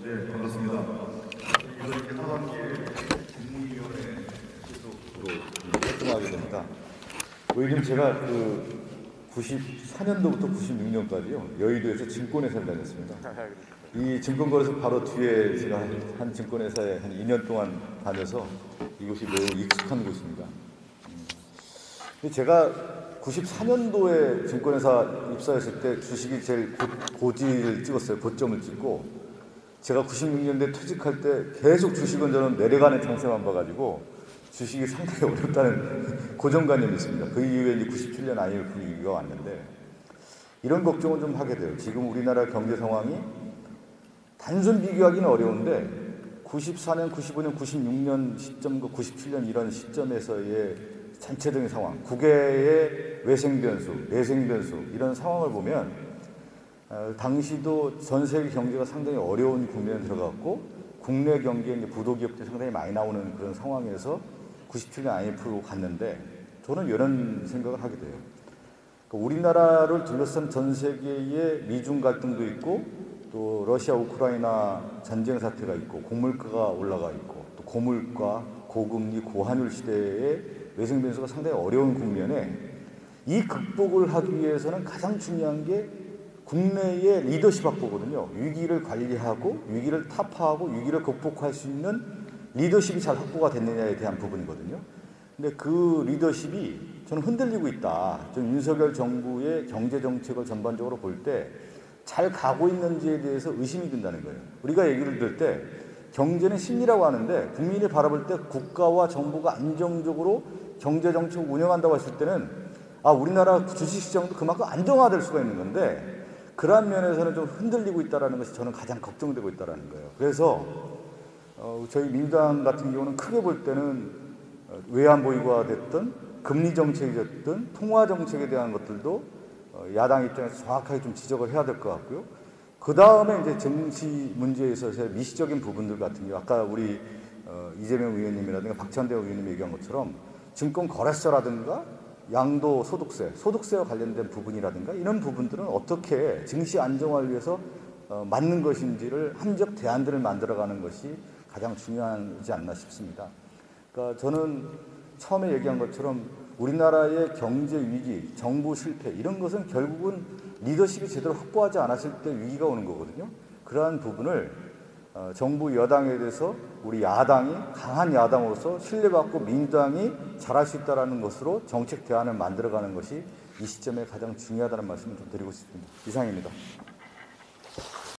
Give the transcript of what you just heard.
네, 반갑습니다. 이번 하반기에 국무위원회 소속으로 활동하게 됩니다. 요즘 제가 94년도부터 96년까지요 여의도에서 증권회사를 다녔습니다. 이 증권거래소 바로 뒤에 제가 한 증권회사에 한 2년 동안 다녀서 이곳이 매우 익숙한 곳입니다. 제가 94년도에 증권회사 입사했을 때 주식이 제일 고지를 찍었어요. 고점을 찍고 제가 96년도에 퇴직할 때 계속 주식은 저는 내려가는 장세만 봐가지고 주식이 상당히 어렵다는 고정관념이 있습니다. 그 이후에 이제 97년 IMF 위기가 왔는데 이런 걱정을 좀 하게 돼요. 지금 우리나라 경제 상황이 단순 비교하기는 어려운데 94년, 95년, 96년 시점과 97년 이런 시점에서의 전체적인 상황, 국외의 외생 변수, 내생 변수 이런 상황을 보면 당시도 전 세계 경제가 상당히 어려운 국면에 들어갔고 국내 경기에 이제 부도기업들이 상당히 많이 나오는 그런 상황에서 97년 IMF로 갔는데 저는 이런 생각을 하게 돼요. 그러니까 우리나라를 둘러싼 전 세계의 미중 갈등도 있고 또 러시아 우크라이나 전쟁 사태가 있고 고물가가 올라가 있고 또 고물가, 고금리, 고환율 시대에 외생 변수가 상당히 어려운 국면에 이 극복을 하기 위해서는 가장 중요한 게 국내의 리더십 확보거든요. 위기를 관리하고 위기를 타파하고 위기를 극복할 수 있는 리더십이 잘 확보가 됐느냐에 대한 부분이거든요. 근데 그 리더십이 저는 흔들리고 있다. 좀 윤석열 정부의 경제 정책을 전반적으로 볼 때 잘 가고 있는지에 대해서 의심이 든다는 거예요. 우리가 얘기를 들 때 경제는 심리라고 하는데 국민이 바라볼 때 국가와 정부가 안정적으로 경제 정책을 운영한다고 했을 때는 우리나라 주식시장도 그만큼 안정화될 수가 있는 건데 그런 면에서는 좀 흔들리고 있다는 것이 저는 가장 걱정되고 있다는 거예요. 그래서 저희 민주당 같은 경우는 크게 볼 때는 외환보유고가 됐든 금리 정책이 됐든 통화 정책에 대한 것들도 야당 입장에서 정확하게 좀 지적을 해야 될 것 같고요. 그 다음에 이제 정치 문제에 있어서의 미시적인 부분들 같은 경우 아까 우리 이재명 의원님이라든가 박찬대 의원님이 얘기한 것처럼 증권거래소라든가 양도소득세, 소득세와 관련된 부분이라든가 이런 부분들은 어떻게 증시 안정화를 위해서 맞는 것인지를 함적 대안들을 만들어가는 것이 가장 중요하지 않나 싶습니다. 그러니까 저는 처음에 얘기한 것처럼 우리나라의 경제 위기, 정부 실패 이런 것은 결국은 리더십이 제대로 확보하지 않았을 때 위기가 오는 거거든요. 그러한 부분을 정부 여당에 대해서 우리 야당이 강한 야당으로서 신뢰받고 민주당이 잘할 수 있다는 것으로 정책 대안을 만들어가는 것이 이 시점에 가장 중요하다는 말씀을 좀 드리고 싶습니다. 이상입니다.